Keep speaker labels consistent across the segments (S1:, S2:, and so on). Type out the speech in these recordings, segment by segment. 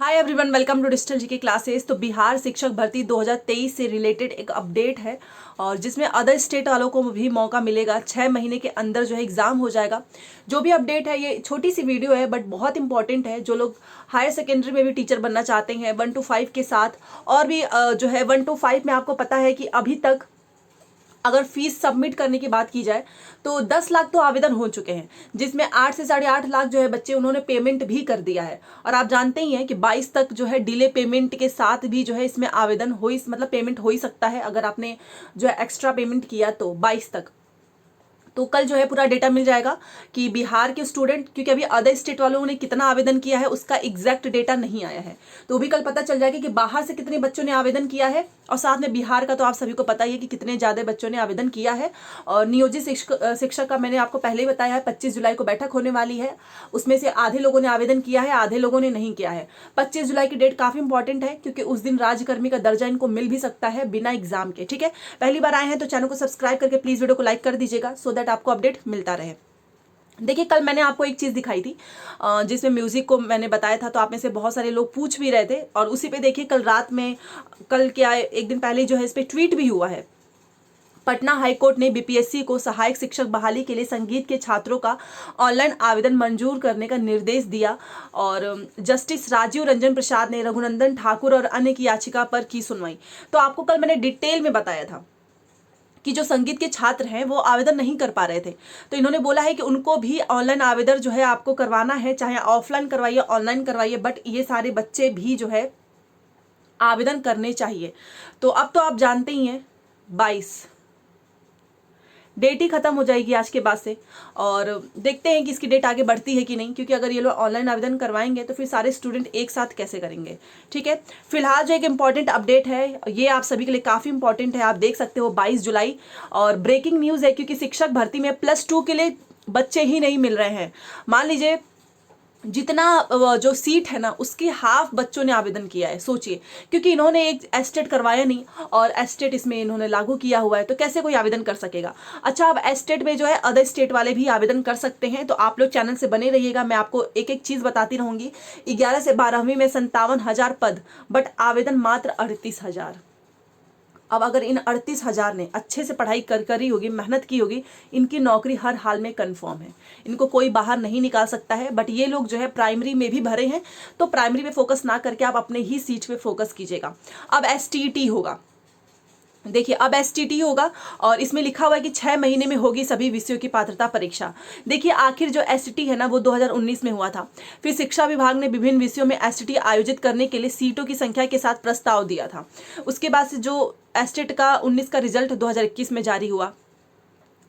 S1: Hi everyone, welcome to digital GK classes. तो बिहार शिक्षक भर्ती 2023 से रिलेटेड एक अपडेट है और जिसमें अदर स्टेट वालों को भी मौका मिलेगा। 6 महीने के अंदर जो है एग्ज़ाम हो जाएगा। जो भी अपडेट है, ये छोटी सी वीडियो है बट बहुत इंपॉर्टेंट है। जो लोग हायर सेकेंडरी में भी टीचर बनना चाहते हैं 1 to 5 के साथ, और भी जो है 1 to 5 में आपको पता है कि अभी तक अगर फीस सबमिट करने की बात की जाए तो 10 लाख तो आवेदन हो चुके हैं, जिसमें 8 से 8.5 लाख जो है बच्चे उन्होंने पेमेंट भी कर दिया है। और आप जानते ही हैं कि 22 तक जो है डिले पेमेंट के साथ भी जो है इसमें आवेदन हो ही मतलब पेमेंट हो ही सकता है, अगर आपने जो है एक्स्ट्रा पेमेंट किया तो 22 तक। तो कल जो है पूरा डेटा मिल जाएगा कि बिहार के स्टूडेंट, क्योंकि अभी अदर स्टेट वालों ने कितना आवेदन किया है उसका एग्जैक्ट डेटा नहीं आया है, तो भी कल पता चल जाएगा कि बाहर से कितने बच्चों ने आवेदन किया है। और साथ में बिहार का तो आप सभी को पता ही है कि कितने ज़्यादा बच्चों ने आवेदन किया है। और नियोजित शिक्षक का मैंने आपको पहले ही बताया है, 25 जुलाई को बैठक होने वाली है। उसमें से आधे लोगों ने आवेदन किया है, आधे लोगों ने नहीं किया है। 25 जुलाई की डेट काफ़ी इंपॉर्टेंट है क्योंकि उस दिन राज्यकर्मी का दर्जा इनको मिल भी सकता है बिना एग्जाम के। ठीक है, पहली बार आए हैं तो चैनल को सब्सक्राइब करके प्लीज़ वीडियो को लाइक कर दीजिएगा सो दैट आपको अपडेट मिलता रहे। देखिए, कल मैंने आपको एक चीज़ दिखाई थी जिसमें म्यूज़िक को मैंने बताया था, तो आप में से बहुत सारे लोग पूछ भी रहे थे। और उसी पे देखिए कल रात में, कल क्या एक दिन पहले जो है इस पर ट्वीट भी हुआ है। पटना हाईकोर्ट ने बीपीएससी को सहायक शिक्षक बहाली के लिए संगीत के छात्रों का ऑनलाइन आवेदन मंजूर करने का निर्देश दिया। और जस्टिस राजीव रंजन प्रसाद ने रघुनंदन ठाकुर और अन्य की याचिका पर की सुनवाई। तो आपको कल मैंने डिटेल में बताया था कि जो संगीत के छात्र हैं वो आवेदन नहीं कर पा रहे थे, तो इन्होंने बोला है कि उनको भी ऑनलाइन आवेदन जो है आपको करवाना है, चाहे ऑफलाइन करवाइए ऑनलाइन करवाइए, बट ये सारे बच्चे भी जो है आवेदन करने चाहिए। तो अब तो आप जानते ही हैं 22 डेट ही खत्म हो जाएगी आज के बाद से। और देखते हैं कि इसकी डेट आगे बढ़ती है कि नहीं, क्योंकि अगर ये लोग ऑनलाइन आवेदन करवाएंगे तो फिर सारे स्टूडेंट एक साथ कैसे करेंगे। ठीक है, फिलहाल जो एक इंपॉर्टेंट अपडेट है ये आप सभी के लिए काफ़ी इंपॉर्टेंट है, आप देख सकते हो 22 जुलाई। और ब्रेकिंग न्यूज़ है क्योंकि शिक्षक भर्ती में +2 के लिए बच्चे ही नहीं मिल रहे हैं। मान लीजिए जितना जो सीट है ना उसकी हाफ बच्चों ने आवेदन किया है, सोचिए। क्योंकि इन्होंने एक एस्टेट करवाया नहीं और एस्टेट इसमें इन्होंने लागू किया हुआ है, तो कैसे कोई आवेदन कर सकेगा। अच्छा, अब एस्टेट में जो है अदर स्टेट वाले भी आवेदन कर सकते हैं, तो आप लोग चैनल से बने रहिएगा, मैं आपको एक एक चीज़ बताती रहूँगी। 11 से 12वीं में 57,000 पद, बट आवेदन मात्र 38,000। अब अगर इन 38,000 ने अच्छे से पढ़ाई करी होगी, मेहनत की होगी, इनकी नौकरी हर हाल में कंफर्म है, इनको कोई बाहर नहीं निकाल सकता है। बट ये लोग जो है प्राइमरी में भी भरे हैं, तो प्राइमरी पे फोकस ना करके आप अपने ही सीट पे फोकस कीजिएगा। अब एसटीटी होगा, देखिए अब एसटीटी होगा और इसमें लिखा हुआ है कि 6 महीने में होगी सभी विषयों की पात्रता परीक्षा। देखिए आखिर जो एसटीटी है ना वो 2019 में हुआ था। फिर शिक्षा विभाग ने विभिन्न विषयों में एसटीटी आयोजित करने के लिए सीटों की संख्या के साथ प्रस्ताव दिया था। उसके बाद से जो एसटेट का 19 का रिजल्ट 2021 में जारी हुआ,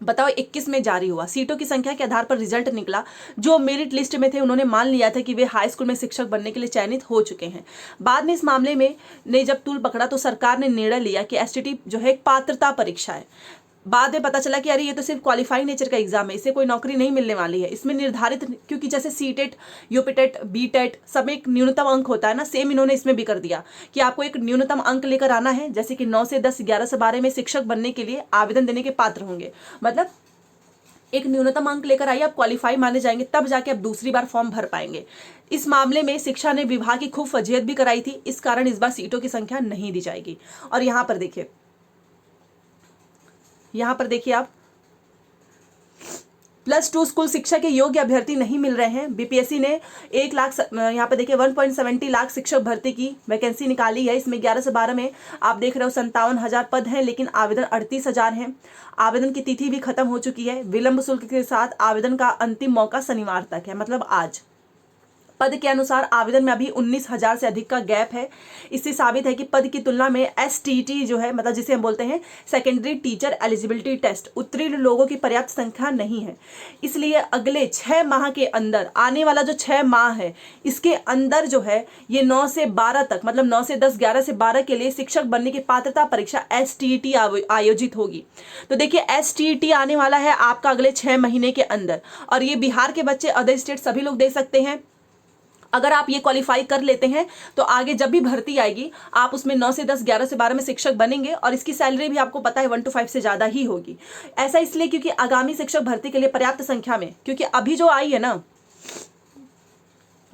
S1: बताओ 21 में जारी हुआ, सीटों की संख्या के आधार पर रिजल्ट निकला। जो मेरिट लिस्ट में थे उन्होंने मान लिया था कि वे हाई स्कूल में शिक्षक बनने के लिए चयनित हो चुके हैं। बाद में इस मामले में ने जब तूल पकड़ा तो सरकार ने निर्णय लिया कि एसटीटी जो है एक पात्रता परीक्षा है। बाद में पता चला कि अरे ये तो सिर्फ क्वालिफाई नेचर का एग्जाम है, इससे कोई नौकरी नहीं मिलने वाली है। इसमें निर्धारित, क्योंकि जैसे सीटेट, यूपीटेट, बीटेट सब में एक न्यूनतम अंक होता है ना, सेम इन्होंने इसमें भी कर दिया कि आपको एक न्यूनतम अंक लेकर आना है। जैसे कि 9 से 10, 11 से 12 में शिक्षक बनने के लिए आवेदन देने के पात्र होंगे, मतलब एक न्यूनतम अंक लेकर आइए, आप क्वालिफाई माने जाएंगे, तब जाके आप दूसरी बार फॉर्म भर पाएंगे। इस मामले में शिक्षा ने विभाग की खूब फजीहत भी कराई थी, इस कारण इस बार सीटों की संख्या नहीं दी जाएगी। और यहाँ पर देखिए, आप +2 स्कूल शिक्षा के योग्य अभ्यर्थी नहीं मिल रहे हैं। बीपीएससी ने 1 लाख, यहाँ पे देखिए 1.70 लाख शिक्षक भर्ती की वैकेंसी निकाली है। इसमें 11 से 12 में आप देख रहे हो 57,000 पद हैं, लेकिन आवेदन 38,000 हैं। आवेदन की तिथि भी खत्म हो चुकी है। विलंब शुल्क के साथ आवेदन का अंतिम मौका शनिवार तक है, मतलब आज। पद के अनुसार आवेदन में अभी 19,000 से अधिक का गैप है। इससे साबित है कि पद की तुलना में एसटीटी जो है, मतलब जिसे हम बोलते हैं सेकेंडरी टीचर एलिजिबिलिटी टेस्ट, उत्तीर्ण लोगों की पर्याप्त संख्या नहीं है। इसलिए अगले 6 माह के अंदर, आने वाला जो 6 माह है इसके अंदर जो है ये 9 से 12 तक, मतलब 9 से 10, 11 से 12 के लिए शिक्षक बनने की पात्रता परीक्षा एसटीटी आयोजित होगी। तो देखिए एसटीटी आने वाला है आपका अगले 6 महीने के अंदर, और ये बिहार के बच्चे, अदर स्टेट सभी लोग दे सकते हैं। अगर आप ये क्वालिफाई कर लेते हैं तो आगे जब भी भर्ती आएगी आप उसमें 9 से 10, 11 से 12 में शिक्षक बनेंगे, और इसकी सैलरी भी आपको पता है 1 to 5 से ज़्यादा ही होगी। ऐसा इसलिए क्योंकि आगामी शिक्षक भर्ती के लिए पर्याप्त संख्या में, क्योंकि अभी जो आई है ना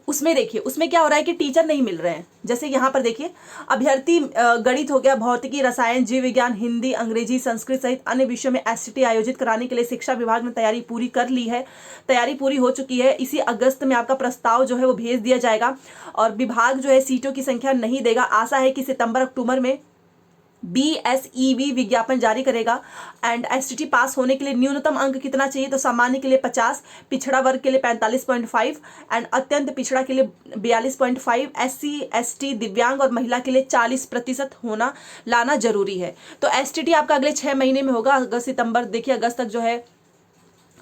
S1: उसमें देखिए उसमें क्या हो रहा है कि टीचर नहीं मिल रहे हैं। जैसे यहाँ पर देखिए अभ्यर्थी गणित हो गया, भौतिकी, रसायन, जीव विज्ञान, हिंदी, अंग्रेजी, संस्कृत सहित अन्य विषयों में एसटीटी आयोजित कराने के लिए शिक्षा विभाग ने तैयारी पूरी कर ली है, तैयारी पूरी हो चुकी है। इसी अगस्त में आपका प्रस्ताव जो है वो भेज दिया जाएगा और विभाग जो है सीटों की संख्या नहीं देगा। आशा है कि सितंबर अक्टूबर में BSEB विज्ञापन जारी करेगा। एंड एसटीटी पास होने के लिए न्यूनतम अंक कितना चाहिए, तो सामान्य के लिए 50, पिछड़ा वर्ग के लिए 45.5 एंड अत्यंत पिछड़ा के लिए 42.5, SC ST दिव्यांग और महिला के लिए 40% होना लाना जरूरी है। तो एसटीटी आपका अगले 6 महीने में होगा, अगस्त सितंबर, देखिए अगस्त तक जो है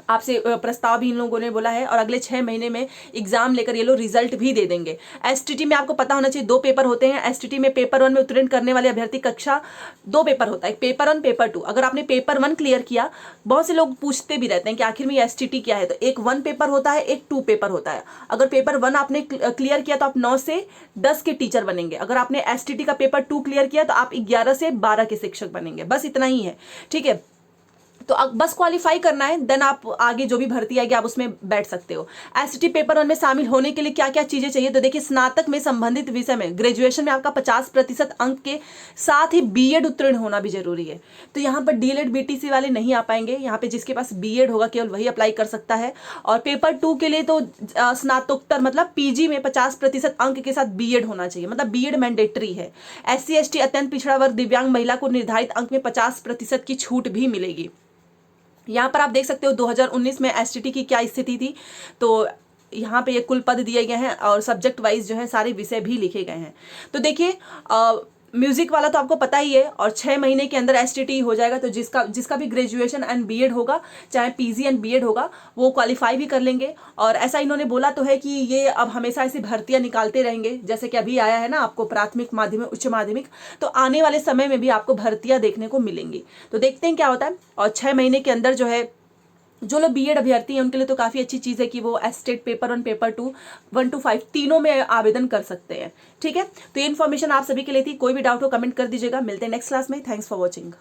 S1: आपसे प्रस्ताव भी इन लोगों ने बोला है और अगले 6 महीने में एग्जाम लेकर ये लोग रिजल्ट भी दे देंगे। एसटीटी में आपको पता होना चाहिए 2 पेपर होते हैं। एसटीटी में पेपर 1 में उत्तीर्ण करने वाले अभ्यर्थी कक्षा 2 पेपर होता है, पेपर 1 पेपर 2। अगर आपने पेपर 1 क्लियर किया, बहुत से लोग पूछते भी रहते हैं कि आखिर में एसटीटी क्या है, तो एक 1 पेपर होता है, एक 2 पेपर होता है। अगर पेपर 1 आपने क्लियर किया तो आप 9 से 10 के टीचर बनेंगे। अगर आपने एसटीटी का पेपर 2 क्लियर किया तो आप 11 से 12 के शिक्षक बनेंगे। बस इतना ही है, ठीक है। तो अब बस क्वालिफाई करना है, देन आप आगे जो भी भर्ती आएगी आप उसमें बैठ सकते हो। एसटीटी पेपर 1 में शामिल होने के लिए क्या क्या चीजें चाहिए, तो देखिए स्नातक में संबंधित विषय में, ग्रेजुएशन में आपका 50% अंक के साथ ही बीएड उत्तीर्ण होना भी जरूरी है। तो यहाँ पर डीएलएड बीटीसी वाले नहीं आ पाएंगे, यहाँ पे जिसके पास बीएड होगा केवल वही अप्लाई कर सकता है। और पेपर 2 के लिए तो स्नातकोत्तर मतलब पीजी में 50% अंक के साथ बीएड होना चाहिए, मतलब बीएड मैंडेटरी है। SC ST अत्यंत पिछड़ा वर्ग दिव्यांग महिला को निर्धारित अंक में 50% की छूट भी मिलेगी। यहाँ पर आप देख सकते हो 2019 में एसटीटी की क्या स्थिति थी। तो यहाँ पे ये कुल पद दिए गए हैं और सब्जेक्ट वाइज जो है सारे विषय भी लिखे गए हैं। तो देखिए म्यूजिक वाला तो आपको पता ही है और 6 महीने के अंदर एसटीटी हो जाएगा। तो जिसका भी ग्रेजुएशन एंड बीएड होगा, चाहे पीजी एंड बीएड होगा, वो क्वालिफाई भी कर लेंगे। और ऐसा इन्होंने बोला तो है कि ये अब हमेशा ऐसी भर्तियां निकालते रहेंगे, जैसे कि अभी आया है ना आपको प्राथमिक, माध्यमिक, उच्च माध्यमिक, तो आने वाले समय में भी आपको भर्तियां देखने को मिलेंगी। तो देखते हैं क्या होता है। और 6 महीने के अंदर जो है जो लोग बीएड अभ्यर्थी हैं उनके लिए तो काफ़ी अच्छी चीज़ है कि वो एस्टेट पेपर 1 पेपर 2 1 to 5 तीनों में आवेदन कर सकते हैं, ठीक है। तो ये इन्फॉर्मेशन आप सभी के लिए थी। कोई भी डाउट हो कमेंट कर दीजिएगा। मिलते हैं नेक्स्ट क्लास में। Thanks for watching.